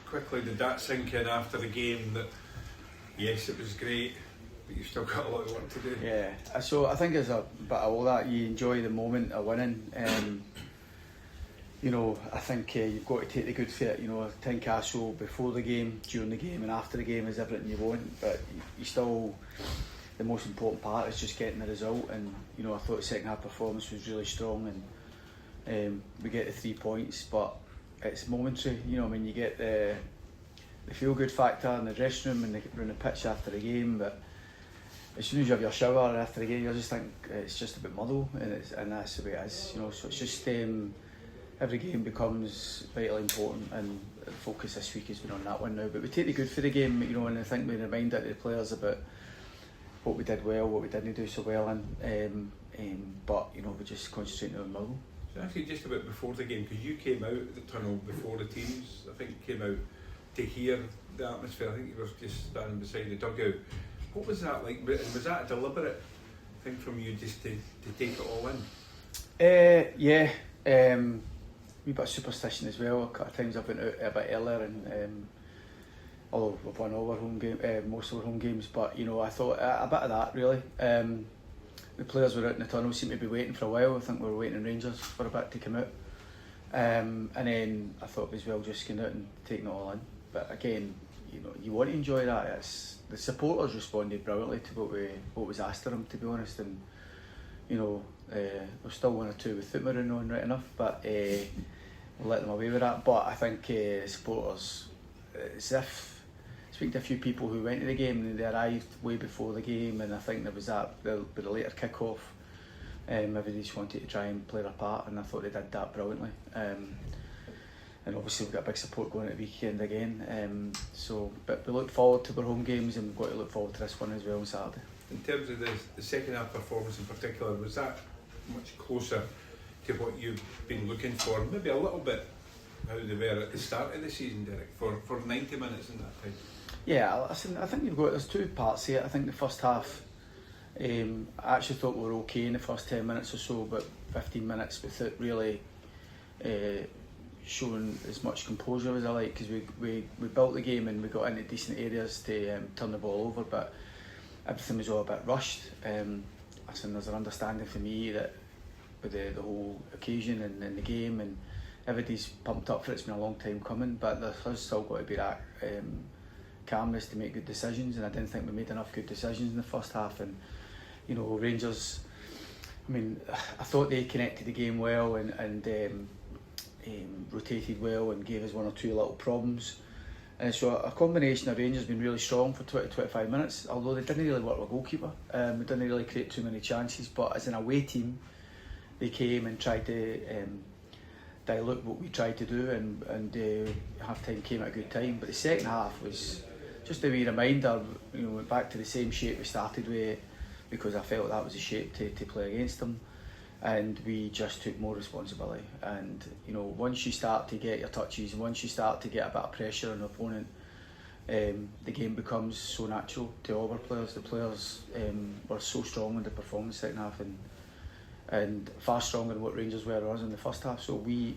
quickly did that sink in after the game that yes, it was great, but you've still got a lot of work to do? Yeah, so I think there's a bit of all that. You enjoy the moment of winning. You know, I think you've got to take the good for it. You know, Tynecastle before the game, during the game and after the game is everything you want, but you still, the most important part is just getting the result. And you know, I thought the second half performance was really strong, and we get the 3 points, but it's momentary. You know, I mean, you get the feel good factor in the dressing room and on the pitch after the game, but as soon as you have your shower after the game, you just think it's just a bit muddle, and that's the way it is. You know, so it's just every game becomes vitally important, and the focus this week has been on that one now. But we take the good for the game, you know, and I think we remind the players about what we did well, what we didn't do so well, but you know, we just concentrate on Motherwell. So actually, just about before the game, because you came out the tunnel before the teams, I think came out to hear the atmosphere. I think you were just standing beside the dugout. What was that like? Was that a deliberate thing from you, just to take it all in? Yeah. Wee bit of superstition as well. A couple of times I've been out a bit earlier, and although we've won all our home game, most of our home games, but you know, I thought a bit of that really. The players were out in the tunnel, seemed to be waiting for a while. I think we were waiting on Rangers for a bit to come out, and then I thought it was well just going out and taking it all in. But again, you know, you want to enjoy that. The supporters responded brilliantly to what was asked of them, to be honest, and you know, there's still one or two with footwear on right enough, but we'll let them away with that. But I think supporters, it's if speaking to a few people who went to the game and they arrived way before the game, and I think there was that with the later kick-off, everybody just wanted to try and play their part, and I thought they did that brilliantly. And obviously we've got a big support going at the weekend again. But we look forward to our home games, and we've got to look forward to this one as well on Saturday. In terms of the second half performance in particular, was that much closer to what you've been looking for? Maybe a little bit how they were at the start of the season, Derek, for 90 minutes in that time? Yeah, I think there's two parts here. I think the first half, I actually thought we were okay in the first 10 minutes or so, but 15 minutes without really showing as much composure as I like, because we built the game and we got into decent areas to turn the ball over, but everything was all a bit rushed. I think there's an understanding for me that with the whole occasion and the game, and everybody's pumped up for it. It's been a long time coming, but there's still got to be that calmness to make good decisions, and I didn't think we made enough good decisions in the first half. And you know, Rangers, I mean, I thought they connected the game well and rotated well and gave us one or two little problems. And so a combination of Rangers being really strong for 20-25 minutes, although they didn't really work with goalkeeper. We didn't really create too many chances, but as an away team, they came and tried to dilute what we tried to do, and half time came at a good time. But the second half was just a wee reminder, you know, went back to the same shape we started with, because I felt that was the shape to play against them, and we just took more responsibility. And you know, once you start to get your touches, and once you start to get a bit of pressure on the opponent, the game becomes so natural to all our players. The players were so strong in the performance second half, and far stronger than what Rangers were us in the first half. So we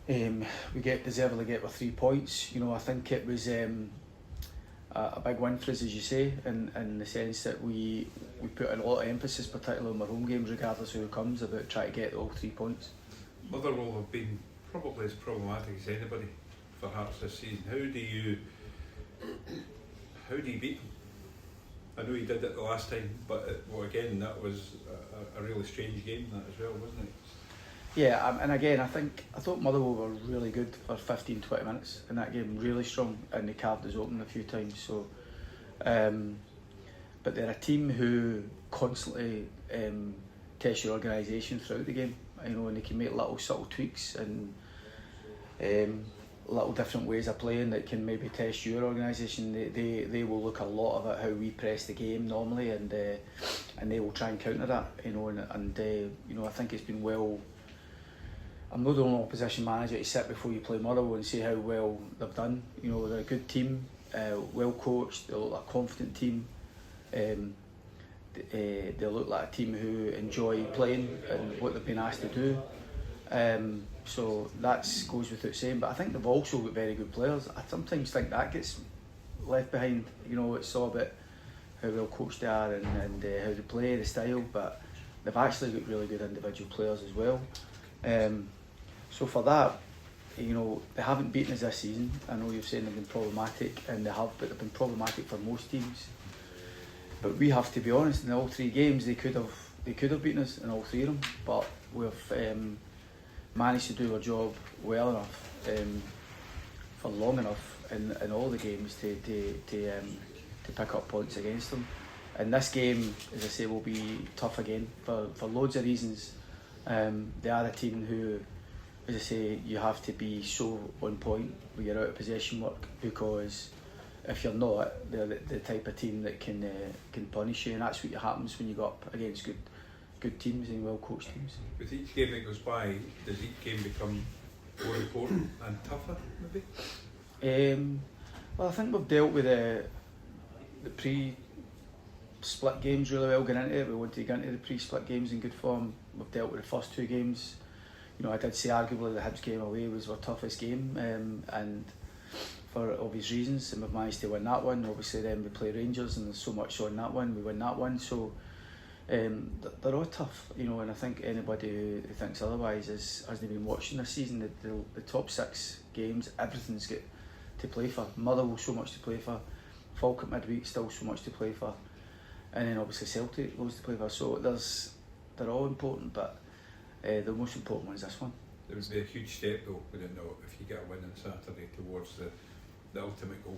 deservedly get our 3 points. You know, I think it was a big win for us, as you say, in the sense that we put in a lot of emphasis, particularly on our home games, regardless of who comes, about trying to get all 3 points. Motherwell have been probably as problematic as anybody for Hearts this season. How do you beat them? I know you did it the last time, but again, that was a really strange game, that as well, wasn't it? Yeah, and again, I thought Motherwell were really good for 15-20 minutes in that game, really strong, and they carved us open a few times. So, but they're a team who constantly test your organisation throughout the game, you know, and they can make little subtle tweaks and little different ways of playing that can maybe test your organisation. They will look a lot at how we press the game normally, and they will try and counter that, you know, and you know, I think it's been well. I'm not the only opposition manager to sit before you play Motherwell and see how well they've done. You know, they're a good team, well coached. They look like a confident team. They look like a team who enjoy playing and what they've been asked to do. So that goes without saying. But I think they've also got very good players. I sometimes think that gets left behind. You know, it's all about how well coached they are and how they play, the style. But they've actually got really good individual players as well. So for that, you know, they haven't beaten us this season. I know you're saying they've been problematic, and they have, but they've been problematic for most teams. But we have to be honest, in all 3 games they could have beaten us in all 3 of them, but we've managed to do our job well enough for long enough in all the games to pick up points against them. And this game, as I say, will be tough again for loads of reasons. They are a team who, as I say, you have to be so on point with your out of possession work, because if you're not, they're the type of team that can punish you, and that's what happens when you go up against good teams and well coached teams. With each game that goes by, does each game become more important and tougher, maybe? Well, I think we've dealt with the pre-split games really well going into it. We wanted to get into the pre-split games in good form. We've dealt with the first 2 games. You know, I did say arguably the Hibs game away was our toughest game, and for obvious reasons, and we've managed to win that one. Obviously then we play Rangers and there's so much on that one, we win that one. So they're all tough, you know, and I think anybody who thinks otherwise hasn't been watching this season. The top 6 games, everything's got to play for. Motherwell so much to play for, Falkirk midweek still so much to play for, and then obviously Celtic loads to play for. So they're all important, but the most important one is this one. There would be a huge step though, would it not, if you get a win on Saturday towards the ultimate goal?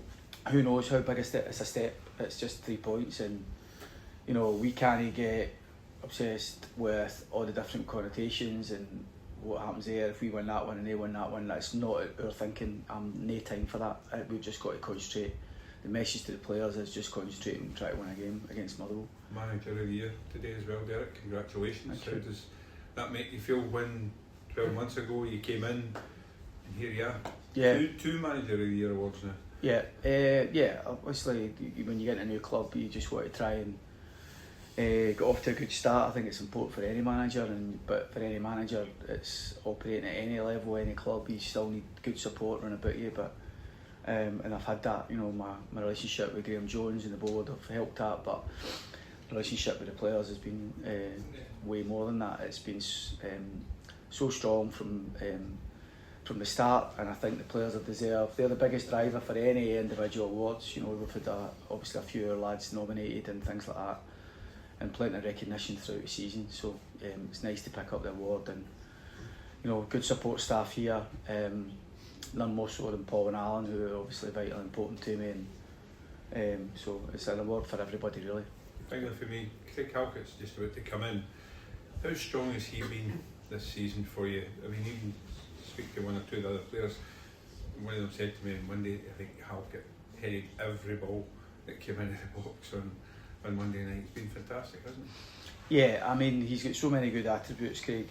Who knows how big it's a step. It's just 3 points, and you know, we can't get obsessed with all the different connotations and what happens there if we win that one and they win that one. That's not our thinking. No time for that. We've just got to concentrate. The message to the players is just concentrate and try to win a game against Motherwell. Manager of the year today as well, Derek. Congratulations. Thank you. How does that make you feel when 12 months ago you came in and here you are? Yeah. Two Manager of the Year awards now. Yeah, yeah. Obviously, when you get into a new club, you just want to try and get off to a good start. I think it's important for any manager, but for any manager, it's operating at any level, any club. You still need good support around about you. But and I've had that. You know, my relationship with Graham Jones and the board have helped that, but the relationship with the players has been way more than that. It's been so strong from the start, and I think the players have deserved. They're the biggest driver for any individual awards. You know, we've had obviously a few of our lads nominated and things like that, and plenty of recognition throughout the season. So it's nice to pick up the award, and you know, good support staff here. None more so than Paul and Alan, who are obviously vitally important to me, and so it's an award for everybody really. Finally for me, Craig Halkett's just about to come in. How strong has he been this season for you? I mean, even speak to one or two of the other players. One of them said to me on Monday, I think Halkett headed every ball that came into the box on Monday night. It's been fantastic, hasn't it? Yeah, I mean, he's got so many good attributes, Craig.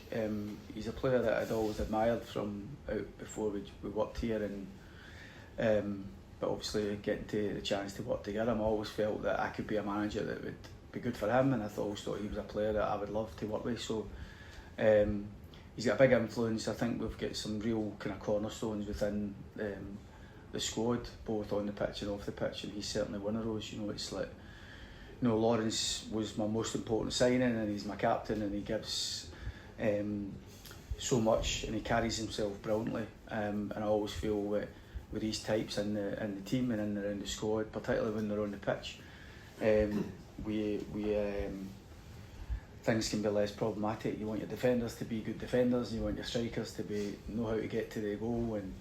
He's a player that I'd always admired from out before we worked here, and but obviously getting to the chance to work together, I always felt that I could be a manager that would be good for him, and I always thought he was a player that I would love to work with. So he's got a big influence. I think we've got some real kind of cornerstones within the squad, both on the pitch and off the pitch, and he's certainly one of those. You know, it's like, you know, Lawrence was my most important signing, and he's my captain, and he gives so much, and he carries himself brilliantly. And I always feel with these types in the team and around the squad, particularly when they're on the pitch, things can be less problematic. You want your defenders to be good defenders, you want your strikers to know how to get to the goal, and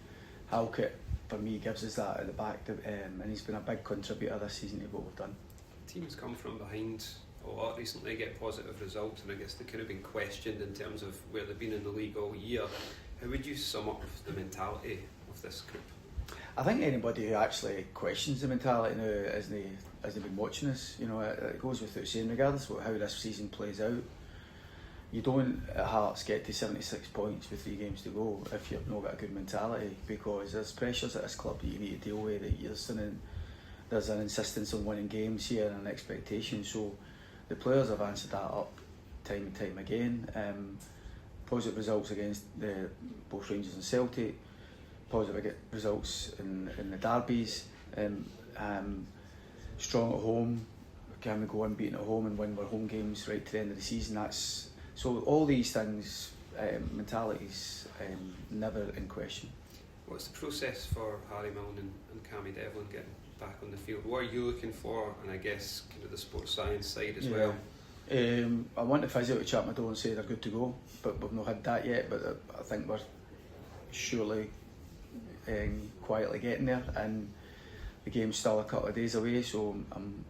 Halkett for me gives us that at the back, and he's been a big contributor this season to what we've done. Teams come from behind a lot recently, get positive results, and I guess they could have been questioned in terms of where they've been in the league all year. How would you sum up the mentality of this group? I think anybody who actually questions the mentality now hasn't been watching us. You know, it goes without saying, regardless of how this season plays out, you don't at Hearts get to 76 points with 3 games to go if you've not got a good mentality, because there's pressures at this club that you need to deal with. There's an insistence on winning games here and an expectation. So the players have answered that up time and time again. positive results against both Rangers and Celtic, positive results in the derbies, strong at home. Can we go unbeaten at home and win our home games right to the end of the season? So all these things, mentality's never in question. What's the process for Harry Milne and Cammy Devlin getting back on the field? What are you looking for? And I guess kind of the sports science side as well. I want the physio to chat my door and say they're good to go, but we've not had that yet. But I think we're surely quietly getting there, and the game's still a couple of days away. So I'm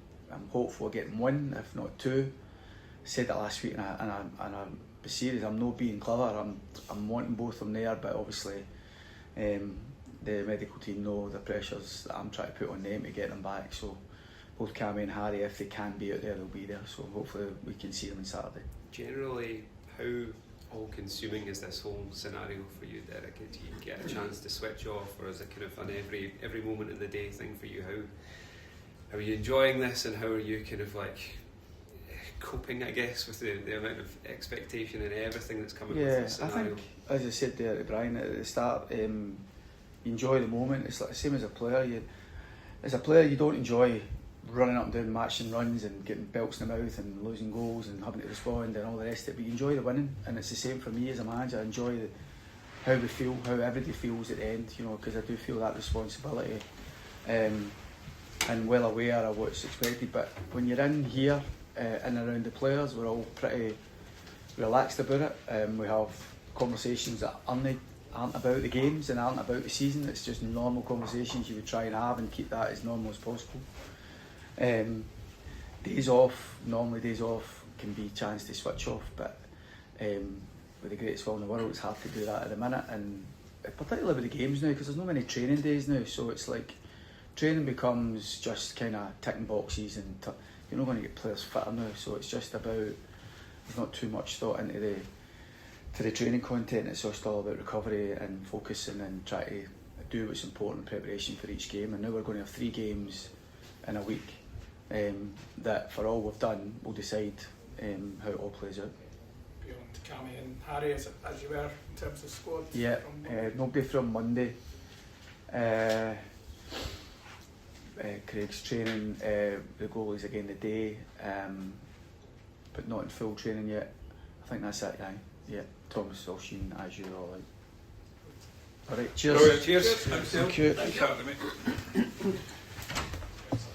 hopeful of getting one, if not two. I said that last week, and I'm serious. I'm not being clever. I'm wanting both of them there, but obviously the medical team know the pressures that I'm trying to put on them to get them back. So both Cammy and Harry, if they can be out there, they'll be there. So hopefully we can see them on Saturday. Generally, how all-consuming is this whole scenario for you, Derek? Do you get a chance to switch off, or is it kind of an every moment of the day thing for you? How are you enjoying this, and how are you kind of like coping, I guess, with the amount of expectation and everything that's coming with this scenario? I think, as I said there to Brian at the start, you enjoy the moment. It's like the same as a player. As a player, you don't enjoy running up and down matching runs and getting belts in the mouth and losing goals and having to respond and all the rest of it, but you enjoy the winning, and it's the same for me as a manager. I enjoy how we feel, how everybody feels at the end, because I do feel that responsibility, and well aware of what's expected. But when you're in here and around the players, we're all pretty relaxed about it. We have conversations that aren't about the games and aren't about the season. It's just normal conversations you would try and have and keep that as normal as possible. Days off can be a chance to switch off, but with the greatest will in the world, it's hard to do that at the minute, and particularly with the games now, because there's not many training days now, so it's like training becomes just kind of ticking boxes, and you're not going to get players fitter now, so it's just about, there's not too much thought into the training content. It's just all about recovery and focusing and try to do what's important in preparation for each game. And now we're going to have 3 games in a week, that for all we've done will decide how it all plays out. Beyond Cammy and Harry, as you were in terms of squad? Yeah, nobody from Monday. Craig's training the goalies again today, but not in full training yet. I think that's it, yeah. Thomas Olshin, as usual, all out. Alright, cheers. Cheers. Thank you. Thank you.